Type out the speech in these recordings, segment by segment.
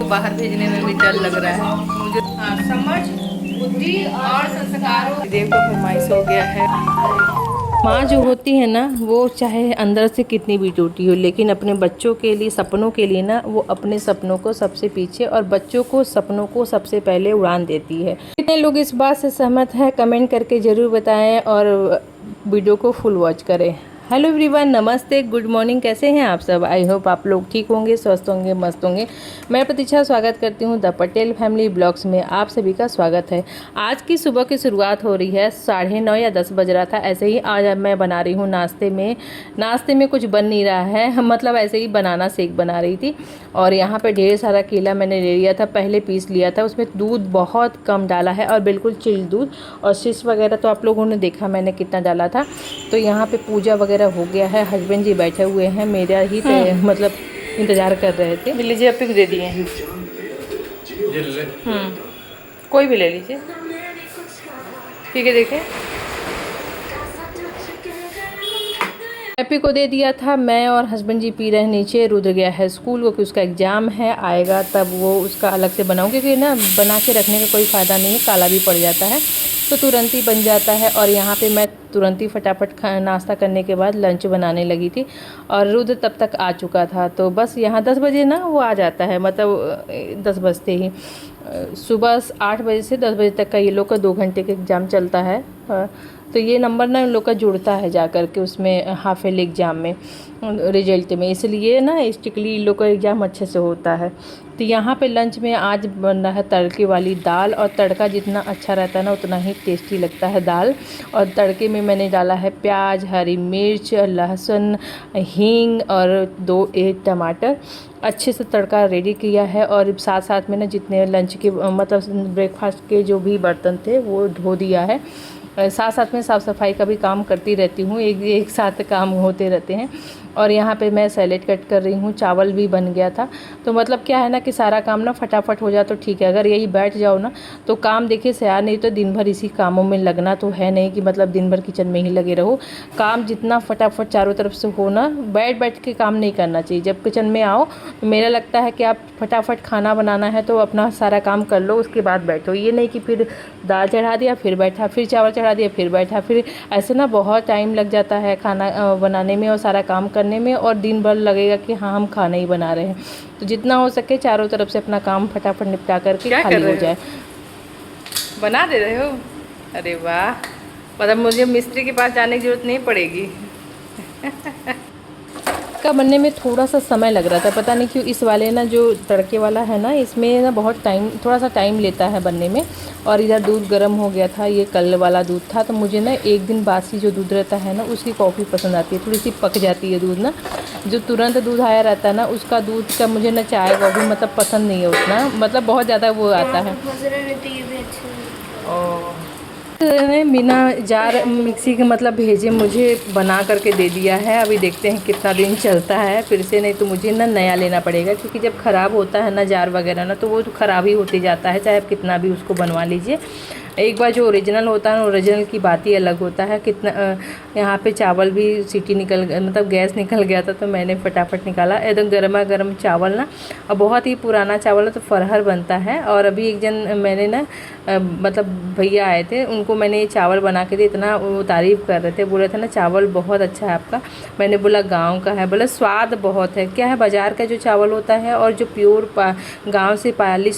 बाहर भेजने में भी डर लग रहा है मुझे। हाँ, समझ, बुद्धि और संस्कारों देव को फरमाइश हो गया है। माँ जो होती है ना, वो चाहे अंदर से कितनी भी टूटी हो, लेकिन अपने बच्चों के लिए, सपनों के लिए ना, वो अपने सपनों को सबसे पीछे और बच्चों को सपनों को सबसे पहले उड़ान देती है। कितने लोग इस बात से सहमत हैं, कमेंट करके ज़रूर बताएं और वीडियो को फुल वॉच करें। हेलो एवरीवन, नमस्ते, गुड मॉर्निंग, कैसे हैं आप सब। आई होप आप लोग ठीक होंगे, स्वस्थ होंगे, मस्त होंगे। मैं प्रतीक्षा स्वागत करती हूं द पटेल फैमिली ब्लॉग्स में। आप सभी का स्वागत है। आज की सुबह की शुरुआत हो रही है 9:30 या 10 बज रहा था ऐसे ही। आज मैं बना रही हूं नाश्ते में कुछ बन नहीं रहा है, मतलब ऐसे ही बनाना शेक बना रही थी। और यहाँ पे ढेर सारा केला मैंने ले लिया था, पहले पीस लिया था। उसमें दूध बहुत कम डाला है और बिल्कुल चिल्ड दूध, और शीश वगैरह तो आप लोगों ने देखा मैंने कितना डाला था। तो यहाँ पे पूजा वगैरह हो गया है। हस्बैंड जी बैठे हुए हैं, मेरा ही मतलब इंतज़ार कर रहे थे। लीजिए, आप ही दे दिए हैं। कोई भी ले लीजिए, ठीक है। देखिए, हैप्पी को दे दिया था। मैं और हस्बैंड जी पी रहे हैं नीचे। रुद्र गया है स्कूल, क्योंकि उसका एग्ज़ाम है, आएगा तब वो उसका अलग से बनाऊँ, क्योंकि ना बना के रखने का कोई फ़ायदा नहीं है, काला भी पड़ जाता है, तो तुरंत ही बन जाता है। और यहाँ पे मैं तुरंत ही फटाफट नाश्ता करने के बाद लंच बनाने लगी थी, और रुद्र तब तक आ चुका था। तो बस यहाँ 10 बजे ना वो आ जाता है, मतलब 10 बजते ही। सुबह 8 बजे से 10 बजे तक का ये लोग का 2 घंटे का एग्ज़ाम चलता है। तो ये नंबर ना इन लोग का जुड़ता है जा कर के उसमें हाफ ईयरली एग्ज़ाम में, रिजल्ट में, इसलिए ना स्ट्रिक्टली इन लोग का एग्ज़ाम अच्छे से होता है। तो यहाँ पे लंच में आज बन रहा है तड़के वाली दाल, और तड़का जितना अच्छा रहता है ना उतना ही टेस्टी लगता है दाल। और तड़के में मैंने डाला है प्याज, हरी मिर्च, लहसुन, हींग और 1 टमाटर। अच्छे से तड़का रेडी किया है। और साथ साथ में ना जितने लंच के मतलब ब्रेकफास्ट के जो भी बर्तन थे वो धो दिया है। साथ साथ में साफ़ सफाई का भी काम करती रहती हूँ, एक साथ काम होते रहते हैं। और यहाँ पे मैं सैलेड कट कर रही हूँ, चावल भी बन गया था। तो मतलब क्या है ना कि सारा काम ना फटाफट हो जाए तो ठीक है। अगर यही बैठ जाओ ना तो काम देखिए से नहीं, तो दिन भर इसी कामों में लगना तो है नहीं कि मतलब दिन भर किचन में ही लगे रहो। काम जितना फटाफट चारों तरफ से हो ना, बैठ के काम नहीं करना चाहिए। जब किचन में आओ तो मेरा लगता है कि आप फटाफट खाना बनाना है तो अपना सारा काम कर लो, उसके बाद बैठो। ये नहीं कि फिर दाल चढ़ा दिया फिर बैठा, फिर चावल चढ़ा दिया फिर बैठा, फिर ऐसे ना बहुत टाइम लग जाता है खाना बनाने में और सारा काम करने में, और दिन भर लगेगा कि हाँ हम खाना ही बना रहे हैं। तो जितना हो सके चारों तरफ से अपना काम फटाफट निपटा करके खाली हो जाए। बना दे रहे हो? अरे वाह, मतलब मुझे मिस्त्री के पास जाने की जरूरत नहीं पड़ेगी। का बनने में थोड़ा सा समय लग रहा था, पता नहीं क्यों। इस वाले ना जो तड़के वाला है ना, इसमें ना बहुत थोड़ा सा टाइम लेता है बनने में। और इधर दूध गर्म हो गया था, ये कल वाला दूध था। तो मुझे ना एक दिन बासी जो दूध रहता है ना उसकी कॉफ़ी पसंद आती है, थोड़ी सी पक जाती है दूध ना। जो तुरंत दूध आया रहता है ना उसका दूध का मुझे ना चाय कॉफ़ी मतलब पसंद नहीं है उतना, मतलब बहुत ज़्यादा वो आता है। ने बिना जार मिक्सी के मतलब भेजे मुझे बना करके दे दिया है। अभी देखते हैं कितना दिन चलता है फिर से, नहीं तो मुझे ना नया लेना पड़ेगा, क्योंकि जब ख़राब होता है ना जार वगैरह ना तो वो तो ख़राब ही होते जाता है, चाहे आप कितना भी उसको बनवा लीजिए। एक बार जो ओरिजिनल होता है ओरिजिनल की बात ही अलग होता है। कितना यहाँ पे चावल भी सीटी मतलब गैस निकल गया था, तो मैंने फटाफट निकाला। एकदम गर्मा गर्म चावल ना, और बहुत ही पुराना चावल है तो फरहर बनता है। और अभी एक जन मैंने ना मतलब भैया आए थे, उनको मैंने ये चावल बना के दिया, इतना वो तारीफ़ कर रहे थे, बोल रहे थे ना चावल बहुत अच्छा है आपका। मैंने बोला गाँव का है, बोला स्वाद बहुत है। क्या है, बाज़ार का जो चावल होता है और जो प्योर गाँव से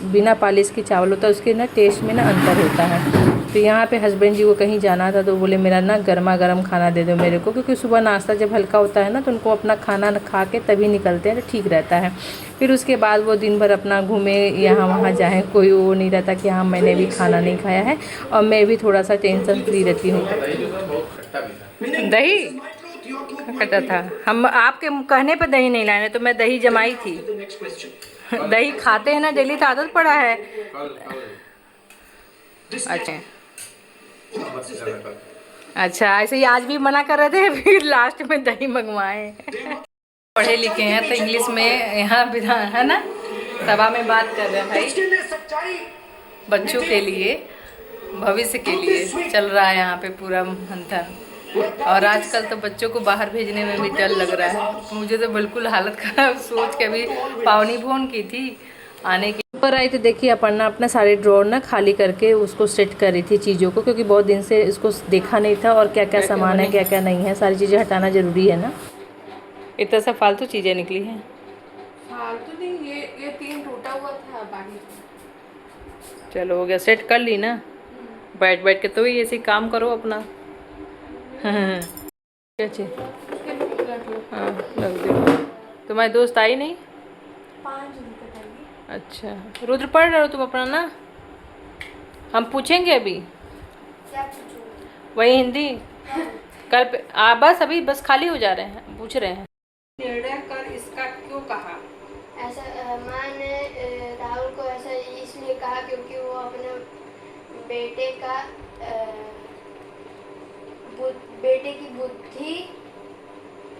बिना पालिश के चावल होता है उसके ना टेस्ट में ना अंतर होता है। तो यहाँ पे हस्बैंड जी को कहीं जाना था तो बोले मेरा ना गर्मा गर्म खाना दे दो मेरे को, क्योंकि सुबह नाश्ता जब हल्का होता है ना तो उनको अपना खाना खा के तभी निकलते हैं तो ठीक रहता है। फिर उसके बाद वो दिन भर अपना घूमे यहाँ वहाँ जाए, कोई वो नहीं रहता कि हाँ मैंने भी खाना नहीं खाया है। और मैं भी थोड़ा सा टेंशन फ्री रहती हूँ। दही खट्टा था, हम आपके कहने पर दही नहीं लाए, तो मैं दही जमाई थी। दही खाते हैं ना डेली तो आदत पड़ा है। अच्छा ऐसे ही आज भी मना कर रहे थे, फिर लास्ट में दही मंगवाए। पढ़े लिखे हैं तो इंग्लिश में यहाँ विधान है ना, सभा में बात कर रहे हैं भाई बच्चों के लिए। भविष्य के लिए चल रहा है यहाँ पे पूरा मंथन। और आजकल तो बच्चों को बाहर भेजने में भी डर लग रहा है। मुझे तो बिल्कुल हालत खराब सोच के अभी पावनी फोन की थी आने की पर आई तो देखिए अपर्णा अपना सारे ड्रॉर ना खाली करके उसको सेट कर रही थी चीज़ों को, क्योंकि बहुत दिन से इसको देखा नहीं था और क्या क्या सामान है क्या क्या नहीं है, सारी चीज़ें हटाना ज़रूरी है ना। इतना सा फालतू चीज़ें निकली हैं। फालतू नहीं, ये 3 टूटा हुआ था बाकी। चलो हो गया, सेट कर ली ना। बैठ बैठ के तो ही ऐसे काम करो अपना। क्या चीज़? हाँ लग दो। तुम्हारी दोस्त आई नहीं? 5 दिन तक आएगी। अच्छा रुद्र पढ़ रहे हो तुम अपना ना? हम पूछेंगे अभी। क्या पूछोगे? वही हिंदी कल पे बस अभी बस खाली हो जा रहे हैं, पूछ रहे हैं। निर्णय कर इसका क्यों कहा? ऐसा माँ ने राहुल को ऐसा इसलिए कहा क्योंकि वो अपने बेटे का बेटे की बुद्धि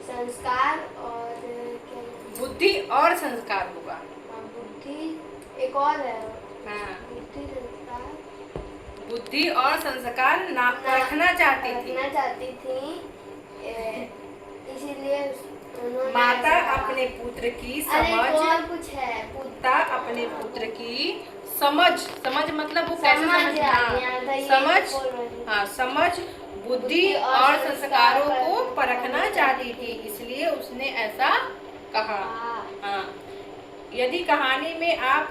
संस्कार और क्या बुद्धि और संस्कार होगा। बुद्धि एक और है। हाँ, बुद्धि संस्कार बुद्धि और संस्कार रखना चाहती थी, इसीलिए उन्होंने माता अपने पुत्र की समझ और कुछ है पिता अपने पुत्र की समझ मतलब वो कैसे समझ बुद्धि और संस्कारों को परखना चाहती थी, इसलिए उसने ऐसा कहा। हाँ, यदि कहानी में आप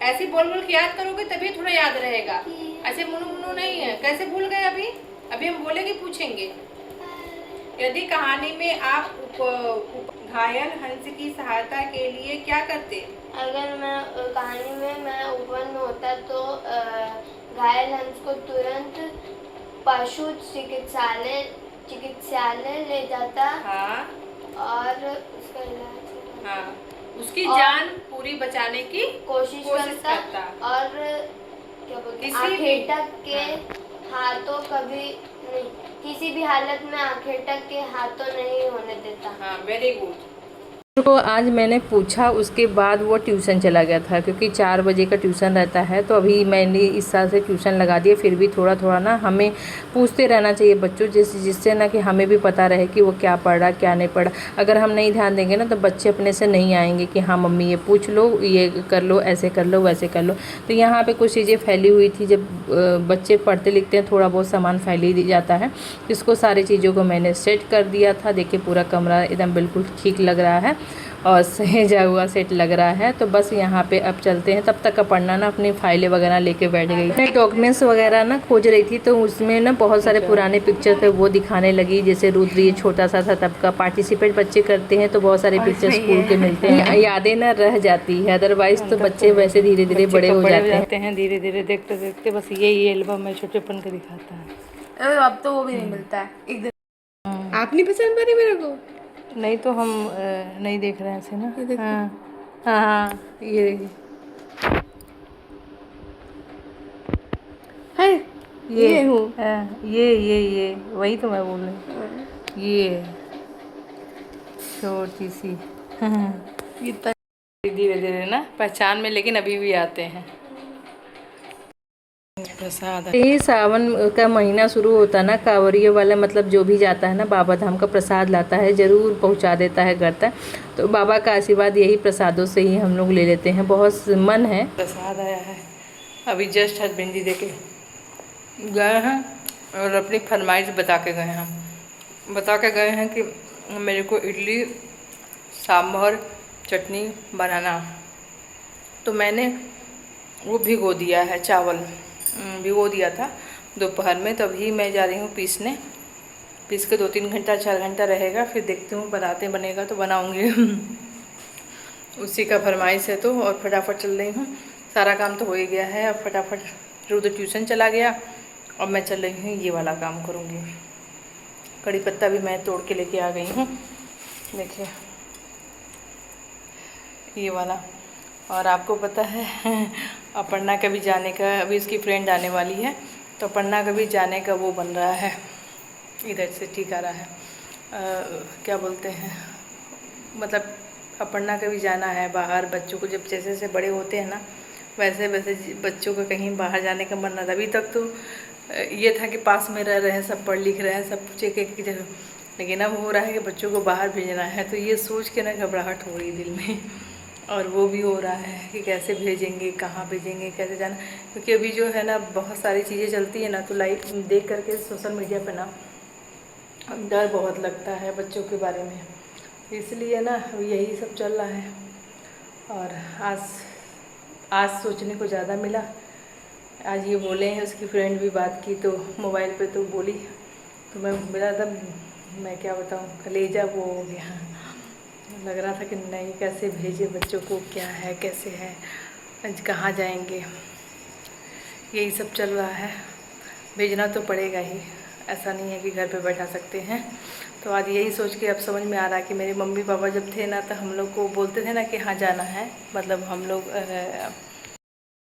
ऐसे बोल के याद करोगे तभी थोड़ा याद रहेगा। ऐसे मुनु नहीं है। कैसे भूल गए? अभी हम बोलेंगे, पूछेंगे। यदि कहानी में आप घायल हंस की सहायता के लिए क्या करते? अगर मैं कहानी में मैं उपवन होता तो घायल हंस को तुरंत पशु चिकित्सालय ले जाता। हाँ, और उसका इलाज। हाँ, उसकी जान पूरी बचाने की कोशिश करता। और क्या बोलते हैं, आखेटक के हाथों कभी नहीं, किसी भी हालत में आखेटक के हाथों नहीं होने देता। हाँ, वेरी गुड। को आज मैंने पूछा, उसके बाद वो ट्यूशन चला गया था, क्योंकि 4 बजे का ट्यूशन रहता है। तो अभी मैंने इस साल से ट्यूशन लगा दिया। फिर भी थोड़ा थोड़ा ना हमें पूछते रहना चाहिए बच्चों, जिससे ना कि हमें भी पता रहे कि वो क्या पढ़ रहा क्या नहीं पढ़ा। अगर हम नहीं ध्यान देंगे ना तो बच्चे अपने से नहीं आएंगे कि हाँ मम्मी ये पूछ लो, ये कर लो, ऐसे कर लो, वैसे कर लो। तो यहाँ पर कुछ चीज़ें फैली हुई थी। जब बच्चे पढ़ते लिखते हैं थोड़ा बहुत सामान फैल ही जाता है। इसको सारी चीज़ों को मैंने सेट कर दिया था। देखिए पूरा कमरा एकदम बिल्कुल ठीक लग रहा है और सहेजा हुआ सेट लग रहा है। तो बस यहाँ पे अब चलते हैं। तब तक अपर्णा ना अपनी फाइलें वगैरह लेके बैठ गई। मैं डॉक्यूमेंट्स वगैरह ना खोज रही थी, तो उसमें ना बहुत सारे पुराने पिक्चर थे, वो दिखाने लगी। जैसे रुद्र ये छोटा सा था तब का, पार्टिसिपेट बच्चे करते हैं तो बहुत सारे पिक्चर स्कूल के मिलते हैं। यादें ना रह जाती है, अदरवाइज तो बच्चे वैसे धीरे धीरे बड़े हो जाते हैं। धीरे धीरे देखते देखते बस यही एल्बम में छोटेपन का दिखाता है। अब तो वो भी नहीं मिलता है एक दिन। आप नहीं पसंद पड़ी मेरे को? नहीं तो हम नहीं देख रहे हैं ऐसे ना। हाँ हाँ हाँ, ये देखिए है, ये हूँ। ये वही तो मैं बोल रही हूँ। ये छोटी सी धीरे धीरे ना पहचान में, लेकिन अभी भी आते हैं। प्रसाद ये सावन का महीना शुरू होता ना, कांवरियों वाला मतलब जो भी जाता है ना बाबा धाम का प्रसाद लाता है, ज़रूर पहुंचा देता है घर तक। तो बाबा का आशीर्वाद यही प्रसादों से ही हम लोग ले लेते हैं। बहुत मन है। प्रसाद आया है, अभी जस्ट हस्बैंड जी देके गए हैं और अपनी फरमाइश बता के गए हैं कि मेरे को इडली सांभर चटनी बनाना। तो मैंने वो भिगो दिया है, चावल भिगो दिया था दोपहर में। तो अभी मैं जा रही हूँ पीसने। पीस के 2-3 घंटा 4 घंटा रहेगा, फिर देखती हूँ बनेगा तो बनाऊँगी। उसी का फरमाइश है तो, और फटाफट चल रही हूँ। सारा काम तो हो ही गया है। अब फटाफट रुद्र ट्यूशन चला गया और मैं चल रही हूँ, ये वाला काम करूँगी। कड़ी पत्ता भी मैं तोड़ के लेके आ गई हूँ, देखिए ये वाला। और आपको पता है अपर्णा का भी जाने का, अभी उसकी फ्रेंड आने वाली है, तो अपर्णा का भी जाने का वो बन रहा है। इधर से ठीक आ रहा है, क्या बोलते हैं, मतलब अपर्णा का भी जाना है बाहर। बच्चों को जब जैसे जैसे बड़े होते हैं ना वैसे वैसे बच्चों को कहीं बाहर जाने का मन ना था। अभी तक तो ये था कि पास में रह रहे हैं, सब पढ़ लिख रहे हैं, सब कुछ एक एक जगह, लेकिन अब हो रहा है कि बच्चों को बाहर भेजना है, तो ये सोच के ना घबराहट हो रही दिल में। और वो भी हो रहा है कि कैसे भेजेंगे, कहाँ भेजेंगे, कैसे जाना, क्योंकि अभी जो है ना बहुत सारी चीज़ें चलती है ना, तो लाइव देख करके सोशल मीडिया पे ना डर बहुत लगता है बच्चों के बारे में, इसलिए ना यही सब चल रहा है। और आज सोचने को ज़्यादा मिला। आज ये बोले हैं, उसकी फ्रेंड भी बात की तो मोबाइल पे तो बोली, तो मेरा एकदम, मैं क्या बताऊँ, कलेजा वो हो गया। लग रहा था कि नहीं, कैसे भेजे बच्चों को, क्या है, कैसे है, आज कहाँ जाएंगे, यही सब चल रहा है। भेजना तो पड़ेगा ही, ऐसा नहीं है कि घर पे बैठा सकते हैं। तो आज यही सोच के अब समझ में आ रहा है कि मेरे मम्मी पापा जब थे ना, तो हम लोग को बोलते थे ना कि हाँ जाना है, मतलब हम लोग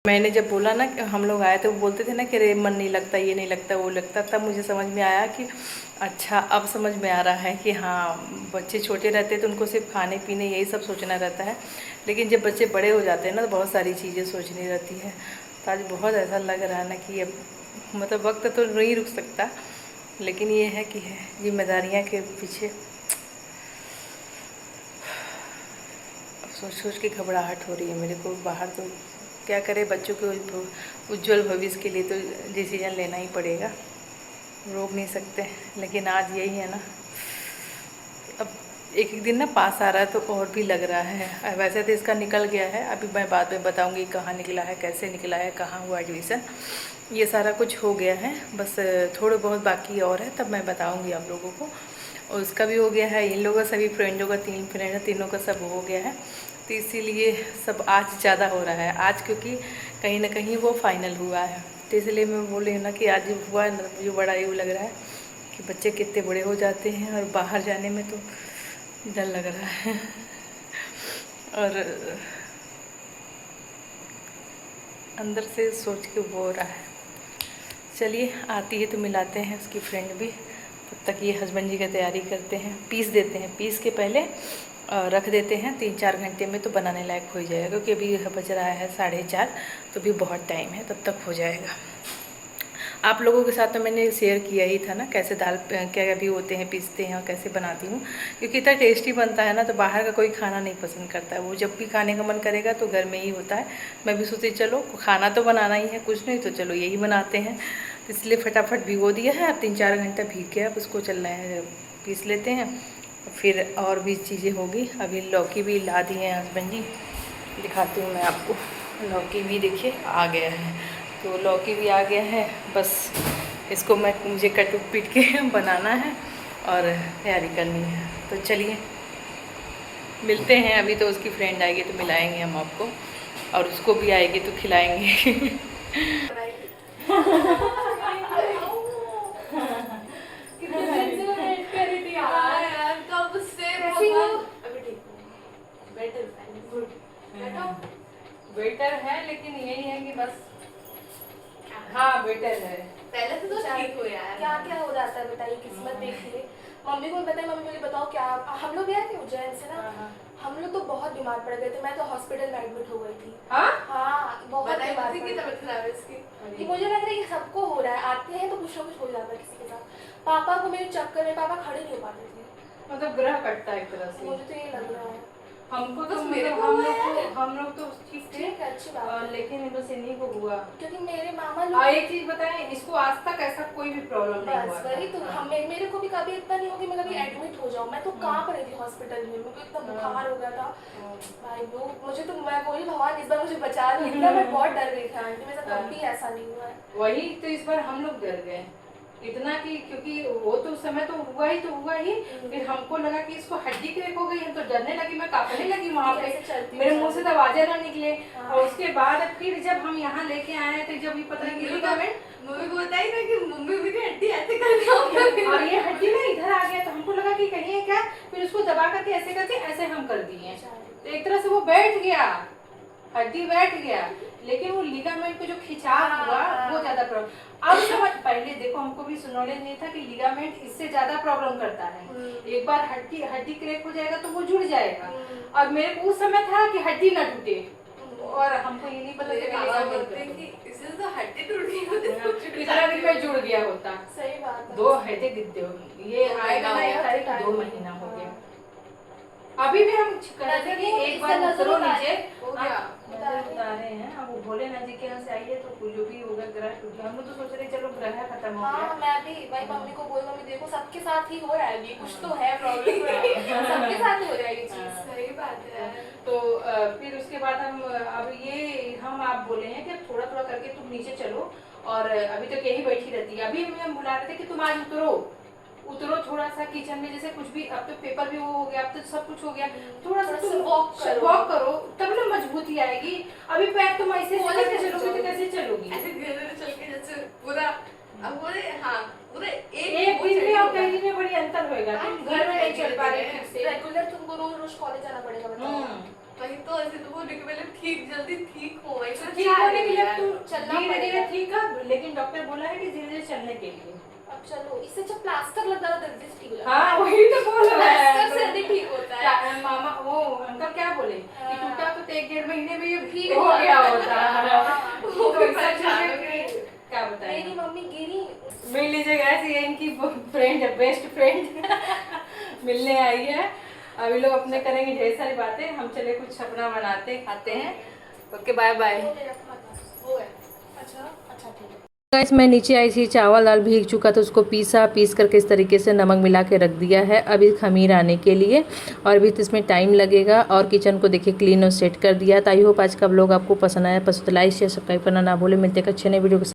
मैंने जब बोला ना कि हम लोग आए, तो वो बोलते थे ना कि अरे मन नहीं लगता, ये नहीं लगता, वो लगता। तब मुझे समझ में आया कि अच्छा, अब समझ में आ रहा है कि हाँ, बच्चे छोटे रहते तो उनको सिर्फ खाने पीने यही सब सोचना रहता है, लेकिन जब बच्चे बड़े हो जाते हैं ना, तो बहुत सारी चीज़ें सोचनी रहती है। तो आज बहुत ऐसा लग रहा है ना कि अब मतलब वक्त तो नहीं रुक सकता, लेकिन ये है कि है जिम्मेदारियाँ के पीछे अब सोच सोच के घबराहट हो रही है मेरे को। बाहर तो क्या करे, बच्चों के उज्जवल भविष्य के लिए तो डिसीजन लेना ही पड़ेगा, रोक नहीं सकते। लेकिन आज यही है ना, अब एक एक दिन ना पास आ रहा है तो और भी लग रहा है। वैसे तो इसका निकल गया है, अभी मैं बाद में बताऊंगी कहाँ निकला है, कैसे निकला है, कहाँ हुआ एडमिशन, ये सारा कुछ हो गया है। बस थोड़े बहुत बाकी और है, तब मैं बताऊंगी आप लोगों को। और उसका भी हो गया है, इन लोगों का सभी फ्रेंडों का, 3 फ्रेंड है, तीनों का सब हो गया है। तो इसीलिए सब आज ज़्यादा हो रहा है आज, क्योंकि कहीं ना कहीं वो फाइनल हुआ है। तो इसलिए मैं बोल रही हूँ ना कि आज हुआ है ना, मुझे बड़ा यूँ लग रहा है कि बच्चे कितने बड़े हो जाते हैं, और बाहर जाने में तो डर लग रहा है। और अंदर से सोच के वो हो रहा है। चलिए, आती है तो मिलाते हैं उसकी फ्रेंड भी। तब तक ये हस्बैंड जी का तैयारी करते हैं, पीस देते हैं, पीस के पहले रख देते हैं। 3-4 घंटे में तो बनाने लायक हो जाएगा, क्योंकि अभी बज रहा है 4:30, तो भी बहुत टाइम है, तब तक हो जाएगा। आप लोगों के साथ तो मैंने शेयर किया ही था ना, कैसे दाल क्या भी होते हैं, पीसते हैं और कैसे बनाती हूँ, क्योंकि इतना टेस्टी बनता है ना, तो बाहर का कोई खाना नहीं पसंद करता है। वो जब भी खाने का मन करेगा तो घर में ही होता है। मैं भी सोची चलो खाना तो बनाना ही है, कुछ नहीं तो चलो यही बनाते हैं। तो इसलिए फटाफट भिगो दिया है, अब 3-4 घंटा भीग गया, अब उसको चलना है, पीस लेते हैं, फिर और भी चीज़ें होगी। अभी लौकी भी ला दी है हस्बैंड जी, दिखाती हूँ मैं आपको। लौकी भी देखिए आ गया है, तो लौकी भी आ गया है। बस इसको मुझे कट पीट के बनाना है और तैयारी करनी है। तो चलिए मिलते हैं। अभी तो उसकी फ्रेंड आएगी तो मिलाएंगे हम आपको, और उसको भी आएगी तो खिलाएंगे। बेटर है, लेकिन यही है कि बस हाँ बेटर है। पहले से तो ठीक हो यार। क्या क्या हो जाता है बताइए, किस्मत देखिए। मम्मी को बताइए, मम्मी मुझे बताओ क्या, हम लोग गए थे उज्जैन से ना, हम लोग तो बहुत बीमार पड़ गए थे। मैं तो हॉस्पिटल में एडमिट हो गई थी। हाँ बहुत बीमार की तबीयत खराब है इसकी। कि मुझे लग रहा है कि सबको हो रहा है, आते हैं तो कुछ ना कुछ हो जाता है किसी के साथ। पापा को मेरे चक्कर में पापा खड़े नहीं हो पाते थे, मतलब ग्रह कटता है एक तरह से। मुझे तो ये लग रहा है। हमको तो मेरे को हम लोग तो ठीक थे, ठीक है, अच्छी बात है। लेकिन बस इन्हीं को हुआ। क्योंकि मेरे मामा और लोग, एक चीज बताएं, इसको आज तक ऐसा कोई भी प्रॉब्लम नहीं हुआ। बस वही तो, हम मेरे को भी कभी इतना नहीं हो कि मैं कभी एडमिट हो जाऊँ। मैं तो कांप रही थी हॉस्पिटल में, मुझे इतना बुखार हो गया था भाई। वो मुझे तो, मैं बोली भगवान इस बार मुझे बचा लो, इतना मैं बहुत डर गई थी आंटी, मेरे साथ कभी ऐसा नहीं हुआ है। वही तो इस बार हम लोग डर गए इतना कि, क्योंकि वो तो उस समय तो हुआ ही। फिर हमको लगा कि इसको हड्डी क्रैक हो गई, हम तो डरने लगी, मैं कांपने लगी वहाँ पे, मेरे मुंह से तो आवाजें ना निकले। और उसके बाद फिर जब हम यहाँ लेके आए तो जब ये पता नहीं मम्मी को बताई ना कि मम्मी मेरी हड्डी ऐसे कर और ये हड्डी में इधर आ गया, तो हमको लगा कि कहीं है क्या। फिर उसको दबा करके ऐसे हम कर दिए, तो एक तरह से वो बैठ गया, हड्डी बैठ गया। लेकिन वो लिगामेंट को जो खिंचाव हुआ वो ज्यादा प्रॉब्लम। अब समझ, पहले देखो हमको भी नॉलेज नहीं था कि लिगामेंट इससे ज्यादा प्रॉब्लम करता है। एक बार हड्डी क्रैक हो जाएगा तो वो जुड़ जाएगा। और मेरे को उस समय था कि हड्डी ना टूटे, और हमको ये नहीं पता मेरे कि पापा बोलते हैं कि इससे तो हड्डी टूट गई होती है। इतना दिन में जुड़ गया होता। सही बात है। 2 हड्डी गिरते हो, ये आएगा ना 1 तारीख 2 महीना हो गया। अभी भी हम कहते थे कि एक बार उतरो नीचे, हो गया उतारे हैं। अब वो भोलेनाथ जी के यहाँ से आइए तो जो भी होगा ग्रह टूट गया। हम तो सोच रहे चलो ग्रह खत्म हो गया। हाँ, मैं भी भाई मम्मी को बोल, मम्मी देखो सबके साथ ही हो रहा है, ये कुछ तो है प्रॉब्लम, सबके साथ ही हो रहा है ये चीज। सही बात है। तो फिर उसके बाद हम अब ये हम आप बोले हैं कि थोड़ा थोड़ा करके तुम नीचे चलो, और अभी तक यही बैठी रहती है। अभी हम बुला रहे थे कि तुम आज उतरो थोड़ा सा किचन में, जैसे कुछ भी, अब तो पेपर भी वो हो गया, अब तो सब कुछ हो गया, थोड़ा सा तुम वॉक करो तब ना मजबूती आएगी। अभी पैर तुम ऐसे करके चलोगी तो कैसे चलोगी? ऐसे धीरे चल के जैसे पूरा अब पूरे, हाँ पूरे एक दिन में और कई दिन में बड़ी अंतर होएगा। तुम घर में नहीं चल पा रहे ठीक से। रेगुलर तुमको रोज रोज कॉलेज जाना पड़ेगा, बताओ। वही तो, ऐसे तो बोलने के पहले ठीक जल्दी ठीक हो, ऐसा ठीक होने के लिए तुम चलना धीरे धीरे पड़ेगा। ठीक कर, लेकिन डॉक्टर बोला है कि धीरे धीरे चलने के लिए। अब चलो, इससे जब प्लास्टर लग जाता है जल्दी ठीक हो जाता है। हाँ वही तो बोल रहा है। प्लास्टर से जल्दी ठीक होता है। मामा वो अंकल क्या बोले कि टूटा तो 1-1.5 महीने में ये ठीक हो हो गया जाता है। होता। वो तो भी ऐसा परेशान चीज़ हो है कि क्या बताएं। मेरी मम्मी गिरी। मिल लीजिए गाइस, ये इनकी फ्रेंड है, बेस्ट फ्रेंड मिलने आई है। अभी लोग अपने करेंगे ढेर सारी बातें, हम चले कुछ अपना बनाते खाते हैं। Okay bye bye. वो है। अच्छा अच्छा ठीक है। गाइस मैं नीचे आई थी, चावल दाल भीग चुका था, उसको पीस करके इस तरीके से नमक मिला के रख दिया है अभी खमीर आने के लिए, और अभी तो इसमें टाइम लगेगा। और किचन को देखिए क्लीन और सेट कर दिया। तो आई होप आज का व्लॉग आपको पसंद आया। पसंद लाइक शेयर सब्सक्राइब करना ना भूले। मिलते हैं अच्छे नए वीडियो के साथ।